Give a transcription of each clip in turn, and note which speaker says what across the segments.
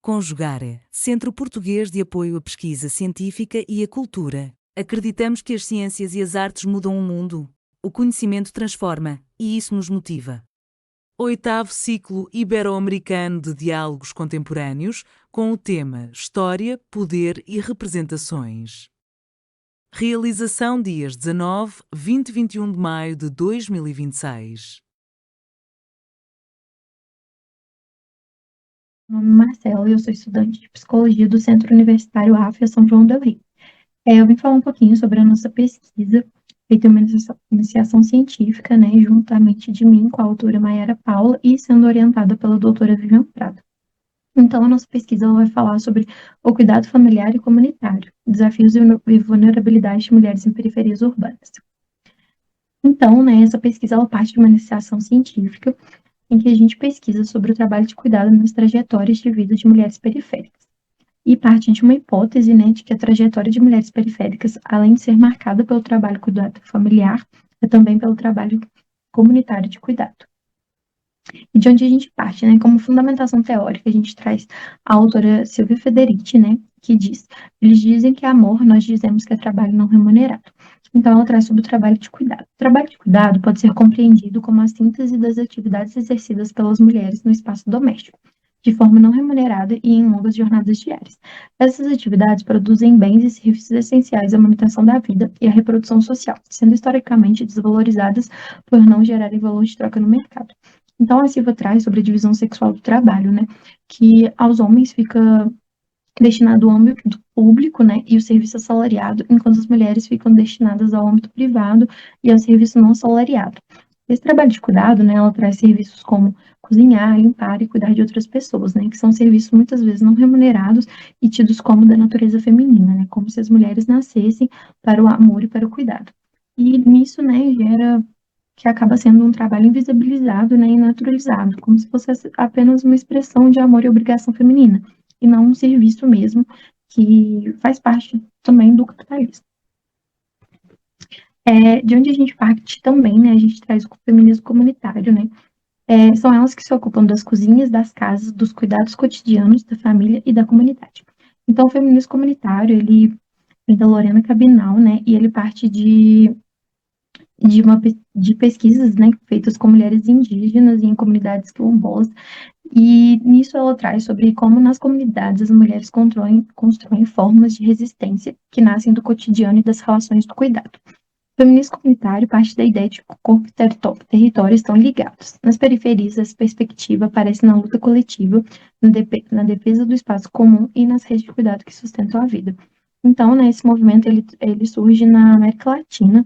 Speaker 1: Conjugare, Centro Português de Apoio à Pesquisa Científica e à Cultura. Acreditamos que as ciências e as artes mudam o mundo. O conhecimento transforma, e isso nos motiva. Oitavo ciclo ibero-americano de diálogos contemporâneos, com o tema História, Poder e Representações. Realização dias 19, 20 e 21 de maio de 2026.
Speaker 2: Meu nome é Marcela e eu sou estudante de Psicologia do Centro Universitário AFIA São João del Rei. Eu vim falar um pouquinho sobre a nossa pesquisa, feita em uma iniciação científica, né, juntamente de mim, com a autora Mayara Paula, e sendo orientada pela doutora Vivian Prado. Então, a nossa pesquisa ela vai falar sobre o cuidado familiar e comunitário, desafios e vulnerabilidade de mulheres em periferias urbanas. Então, né, essa pesquisa ela parte de uma iniciação científica em que a gente pesquisa sobre o trabalho de cuidado nas trajetórias de vida de mulheres periféricas. E parte de uma hipótese, né, de que a trajetória de mulheres periféricas, além de ser marcada pelo trabalho cuidado familiar, é também pelo trabalho comunitário de cuidado. E de onde a gente parte, né, como fundamentação teórica, a gente traz a autora Silvia Federici, né, que diz: eles dizem que é amor, nós dizemos que é trabalho não remunerado. Então, ela traz sobre o trabalho de cuidado. O trabalho de cuidado pode ser compreendido como a síntese das atividades exercidas pelas mulheres no espaço doméstico, de forma não remunerada e em longas jornadas diárias. Essas atividades produzem bens e serviços essenciais à manutenção da vida e à reprodução social, sendo historicamente desvalorizadas por não gerarem valor de troca no mercado. Então, a Silva traz sobre a divisão sexual do trabalho, né, que aos homens fica destinado ao âmbito público, né, e o serviço assalariado, enquanto as mulheres ficam destinadas ao âmbito privado e ao serviço não assalariado. Esse trabalho de cuidado, né, ela traz serviços como cozinhar, limpar e cuidar de outras pessoas, né, que são serviços muitas vezes não remunerados e tidos como da natureza feminina, né, como se as mulheres nascessem para o amor e para o cuidado. E nisso, né, gera que acaba sendo um trabalho invisibilizado, né, e naturalizado, como se fosse apenas uma expressão de amor e obrigação feminina, e não um serviço mesmo, que faz parte também do capitalismo. De onde a gente parte também, né, a gente traz o feminismo comunitário, né, são elas que se ocupam das cozinhas, das casas, dos cuidados cotidianos da família e da comunidade. Então, o feminismo comunitário, ele vem da Lorena Cabinal, né, e ele parte de pesquisas, né, feitas com mulheres indígenas e em comunidades quilombolas, e nisso ela traz sobre como nas comunidades as mulheres constroem formas de resistência que nascem do cotidiano e das relações do cuidado. O feminismo comunitário parte da ideia de que o corpo e território estão ligados. Nas periferias, essa perspectiva aparece na luta coletiva, na defesa do espaço comum e nas redes de cuidado que sustentam a vida. Então, né, esse movimento ele surge na América Latina,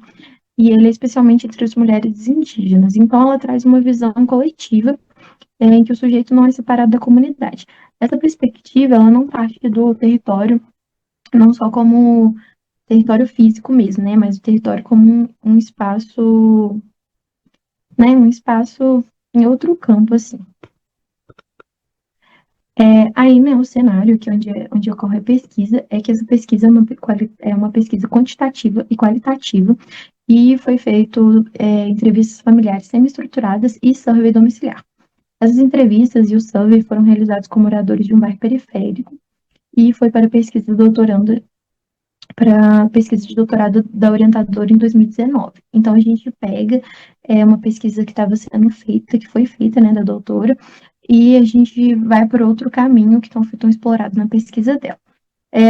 Speaker 2: e ele é especialmente entre as mulheres indígenas. Então, ela traz uma visão coletiva em que o sujeito não é separado da comunidade. Essa perspectiva, ela não parte do território, não só como território físico mesmo, né, mas o território como um espaço, né, um espaço em outro campo, assim. Aí, né, o cenário que onde ocorre a pesquisa é que essa pesquisa é uma pesquisa quantitativa e qualitativa, e foi feito entrevistas familiares semi-estruturadas e survey domiciliar. Essas entrevistas e o survey foram realizados com moradores de um bairro periférico e foi para pesquisa de doutorado da orientadora em 2019. Então, a gente pega uma pesquisa que estava sendo feita, que foi feita, né, da doutora, e a gente vai por outro caminho que foi tão explorado na pesquisa dela.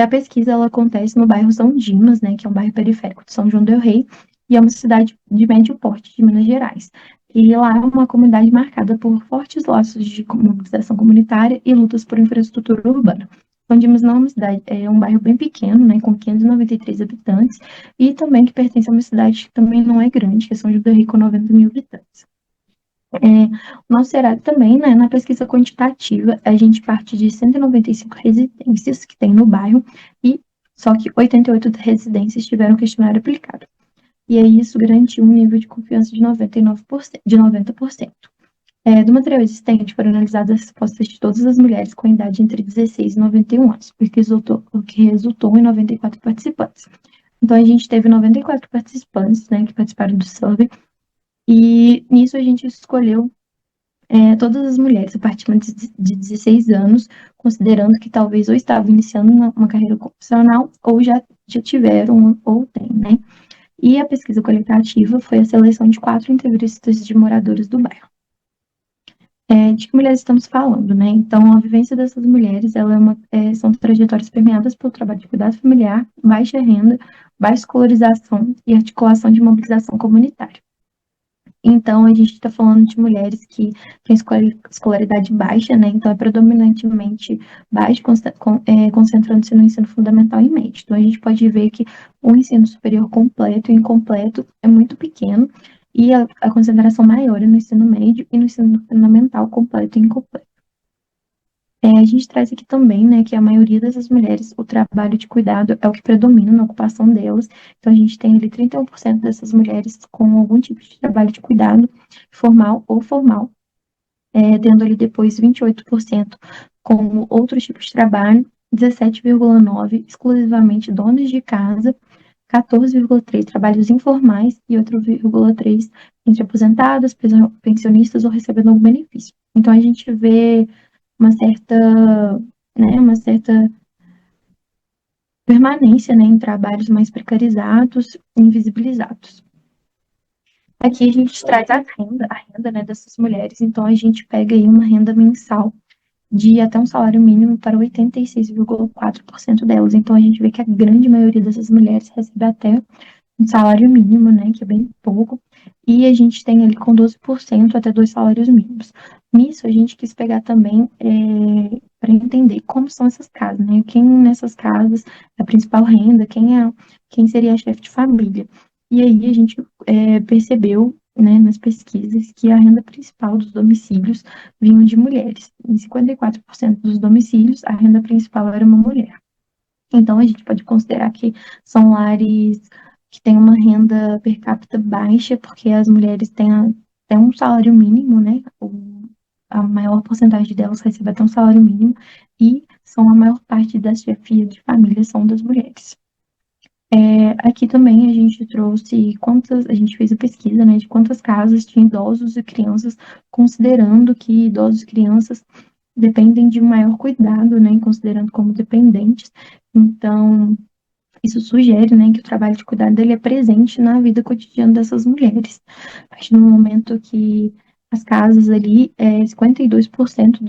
Speaker 2: A pesquisa ela acontece no bairro São Dimas, né, que é um bairro periférico de São João del Rei, e é uma cidade de médio porte de Minas Gerais. E lá é uma comunidade marcada por fortes laços de mobilização comunitária e lutas por infraestrutura urbana. São Dimas não é uma cidade, é um bairro bem pequeno, né, com 593 habitantes, e também que pertence a uma cidade que também não é grande, que é São João del Rei, com 90 mil habitantes. O nosso cenário também, né, na pesquisa quantitativa, a gente parte de 195 residências que tem no bairro, e só que 88 residências tiveram questionário aplicado. E aí isso garantiu um nível de confiança de 99%, de 90%. Do material existente, foram analisadas as respostas de todas as mulheres com idade entre 16 e 91 anos, o que resultou em 94 participantes. Então, a gente teve 94 participantes, né, que participaram do survey, e nisso a gente escolheu todas as mulheres a partir de 16 anos, considerando que talvez ou estavam iniciando uma carreira profissional ou já tiveram ou têm, né? E a pesquisa qualitativa foi a seleção de 4 entrevistas de moradores do bairro. De que mulheres estamos falando, né? Então, a vivência dessas mulheres, são trajetórias permeadas pelo trabalho de cuidado familiar, baixa renda, baixa escolarização e articulação de mobilização comunitária. Então, a gente está falando de mulheres que têm escolaridade baixa, né? Então, é predominantemente baixo, concentrando-se no ensino fundamental e médio. Então, a gente pode ver que o ensino superior completo e incompleto é muito pequeno, e a concentração maior é no ensino médio e no ensino fundamental completo e incompleto. A gente traz aqui também, né, que a maioria dessas mulheres, o trabalho de cuidado é o que predomina na ocupação delas. Então, a gente tem ali 31% dessas mulheres com algum tipo de trabalho de cuidado, formal ou formal, tendo ali depois 28% com outros tipos de trabalho, 17,9% exclusivamente donas de casa, 14,3% trabalhos informais e outro 0,3% entre aposentadas, pensionistas ou recebendo algum benefício. Então, a gente vê uma certa permanência, né, em trabalhos mais precarizados e invisibilizados. Aqui a gente traz a renda, né, dessas mulheres. Então, a gente pega aí uma renda mensal de até um salário mínimo para 86,4% delas. Então, a gente vê que a grande maioria dessas mulheres recebe até um salário mínimo, né, que é bem pouco, e a gente tem ali com 12% até 2 salários mínimos. Nisso, a gente quis pegar também para entender como são essas casas, né, quem nessas casas é a principal renda, quem seria a chefe de família. E aí a gente percebeu, né, nas pesquisas, que a renda principal dos domicílios vinham de mulheres. Em 54% dos domicílios, a renda principal era uma mulher. Então, a gente pode considerar que são lares que têm uma renda per capita baixa, porque as mulheres têm até um salário mínimo, né? A maior porcentagem delas recebe até um salário mínimo, e são a maior parte das chefias de família são das mulheres. Aqui também a gente trouxe a gente fez a pesquisa, né, de quantas casas tinham idosos e crianças, considerando que idosos e crianças dependem de maior cuidado, né, considerando como dependentes. Então, isso sugere, né, que o trabalho de cuidado ele é presente na vida cotidiana dessas mulheres. A partir do momento que as casas ali, 52%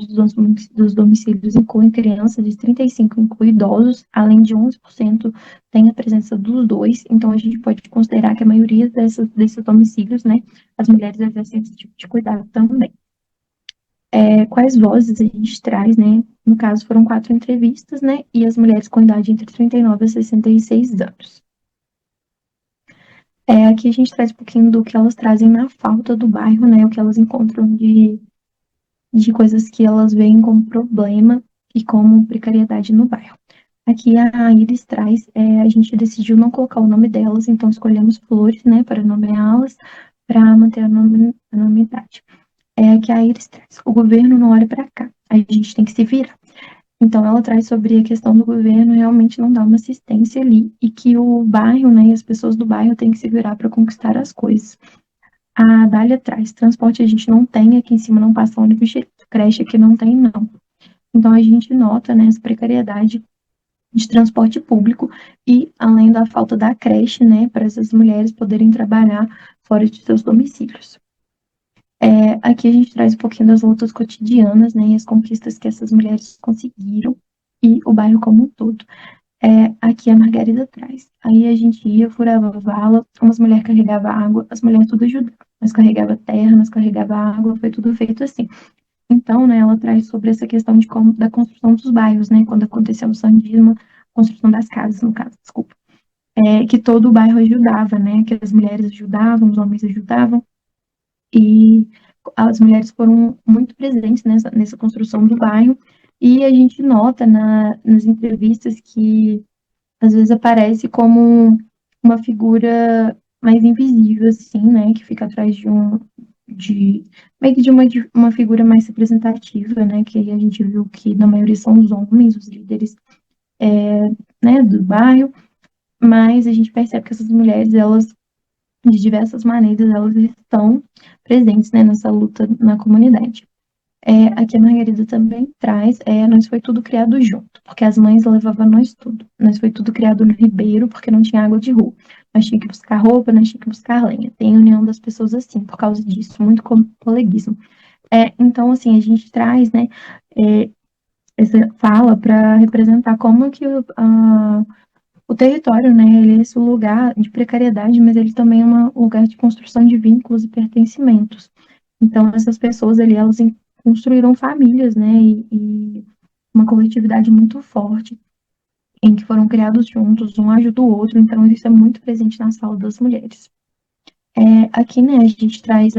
Speaker 2: dos domicílios incluem crianças e 35% incluem idosos, além de 11% tem a presença dos dois. Então, a gente pode considerar que a maioria desses domicílios, né, as mulheres exercem esse tipo de cuidado também. Quais vozes a gente traz, né? No caso, foram 4 entrevistas, né? E as mulheres com idade entre 39 a 66 anos. Aqui a gente traz um pouquinho do que elas trazem na falta do bairro, né? O que elas encontram de coisas que elas veem como problema e como precariedade no bairro. Aqui a Iris traz, a gente decidiu não colocar o nome delas, então escolhemos flores, né, para nomeá-las, para manter a anonimidade. Que a Iris traz. O governo não olha para cá, a gente tem que se virar. Então, ela traz sobre a questão do governo realmente não dar uma assistência ali, e que o bairro, né, e as pessoas do bairro têm que se virar para conquistar as coisas. A Dália traz. Transporte a gente não tem, aqui em cima não passa ônibus direto. Creche aqui não tem, não. Então, a gente nota, né, essa precariedade de transporte público e, além da falta da creche, né, para essas mulheres poderem trabalhar fora de seus domicílios. Aqui a gente traz um pouquinho das lutas cotidianas, né, e as conquistas que essas mulheres conseguiram, e o bairro como um todo. Aqui a Margarida traz. Aí a gente ia, furava vala, umas mulheres carregavam água, as mulheres tudo ajudavam. Nós carregava terra, nós carregava água, foi tudo feito assim. Então, né, ela traz sobre essa questão da construção dos bairros, né, quando aconteceu o sandismo, construção das casas, no caso, desculpa. Que todo o bairro ajudava, né, que as mulheres ajudavam, os homens ajudavam, e as mulheres foram muito presentes nessa construção do bairro, e a gente nota nas entrevistas que às vezes aparece como uma figura mais invisível, assim, né, que fica atrás meio que de uma figura mais representativa, né, que a gente viu que na maioria são os homens, os líderes, né, do bairro, mas a gente percebe que essas mulheres, elas de diversas maneiras, elas estão presentes, né, nessa luta na comunidade. Aqui a Margarida também traz, nós foi tudo criado junto, porque as mães levavam nós tudo. Nós foi tudo criado no Ribeiro, porque não tinha água de rua. Nós tínhamos que buscar roupa, nós tínhamos que buscar lenha. Tem união das pessoas assim, por causa disso, muito coleguismo. Então, assim, a gente traz, né, essa fala para representar como que o território, né, ele é esse lugar de precariedade, mas ele também é um lugar de construção de vínculos e pertencimentos. Então, essas pessoas ali, elas construíram famílias, né, e uma coletividade muito forte, em que foram criados juntos, um ajuda o outro, então isso é muito presente na sala das mulheres. Aqui, né, a gente traz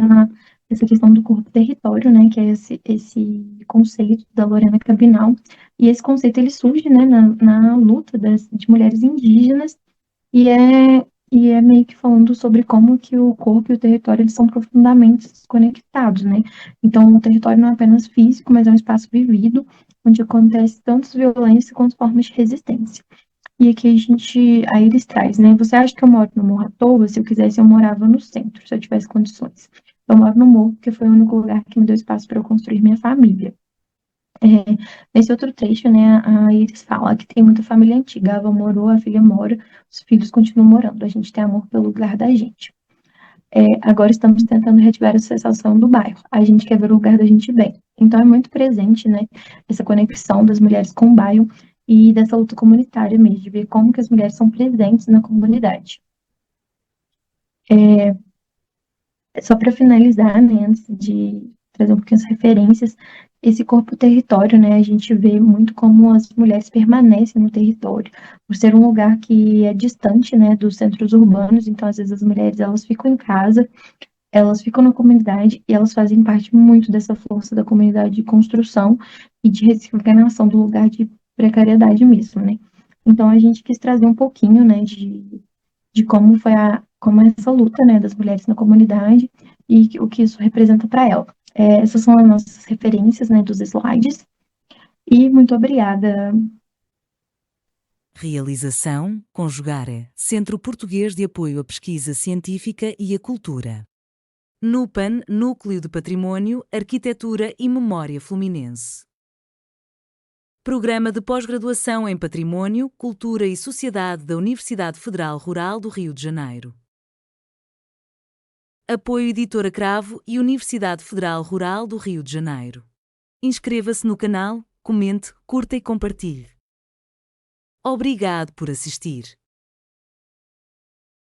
Speaker 2: essa questão do corpo-território, né, que é esse conceito da Lorena Cabinal, e esse conceito, ele surge, né, na luta de mulheres indígenas, e é meio que falando sobre como que o corpo e o território, eles são profundamente conectados, né, então o território não é apenas físico, mas é um espaço vivido, onde acontece tanto violência quanto formas de resistência. E aqui aí eles traz, né? Você acha que eu moro no morro à toa? Se eu quisesse, eu morava no centro, se eu tivesse condições. Eu moro no morro porque foi o único lugar que me deu espaço para eu construir minha família. É, nesse outro trecho, né, aí eles falam que tem muita família antiga. A avó morou, a filha mora, os filhos continuam morando. A gente tem amor pelo lugar da gente. Agora estamos tentando reativar a sensação do bairro. A gente quer ver o lugar da gente bem. Então é muito presente, né, essa conexão das mulheres com o bairro e dessa luta comunitária mesmo, de ver como que as mulheres são presentes na comunidade. Só para finalizar, né, antes de trazer um pouquinho as referências, esse corpo-território, né, a gente vê muito como as mulheres permanecem no território, por ser um lugar que é distante, né, dos centros urbanos, então às vezes as mulheres, elas ficam em casa, elas ficam na comunidade e elas fazem parte muito dessa força da comunidade de construção e de ressignificação do lugar de precariedade mesmo, né. Então a gente quis trazer um pouquinho, né, de como foi como é essa luta, né, das mulheres na comunidade e o que isso representa para ela. Essas são as nossas referências, né, dos slides. E muito obrigada.
Speaker 1: Realização Conjugare, Centro Português de Apoio à Pesquisa Científica e à Cultura. NUPAN, Núcleo de Património, Arquitetura e Memória Fluminense. Programa de Pós-Graduação em Património, Cultura e Sociedade da Universidade Federal Rural do Rio de Janeiro. Apoio Editora Cravo e Universidade Federal Rural do Rio de Janeiro. Inscreva-se no canal, comente, curta e compartilhe. Obrigado por assistir.